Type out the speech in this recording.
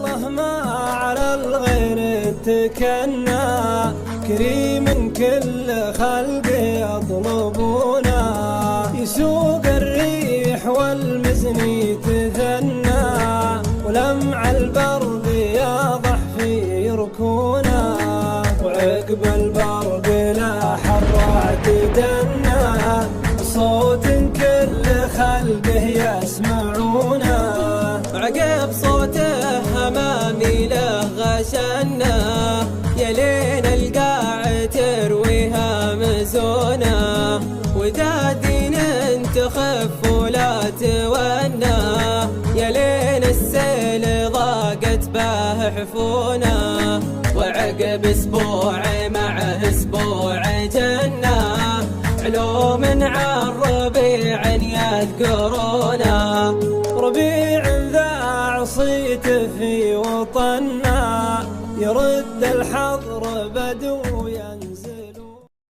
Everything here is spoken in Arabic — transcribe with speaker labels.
Speaker 1: الله ما على الغير تكنى، كريم كل خلقه يطلبونه، يسوق الريح والمزن يتثنى، ولمع البرد يضح في ركونه، وعقب البرق لاح الرعد دنا، صوت كل خلقه يسمعونه، عقب صوته امامي له غشنا، يا لين القاع ترويها مزونه، ودادين تخف ولا تونى، يا لين السيل ضاقت به حفونه، وعقب اسبوع مع اسبوع جنة، علوم عن ربيع يذكرونه، ربيع ذا عصيت في وطننا، يرد الحضر بدو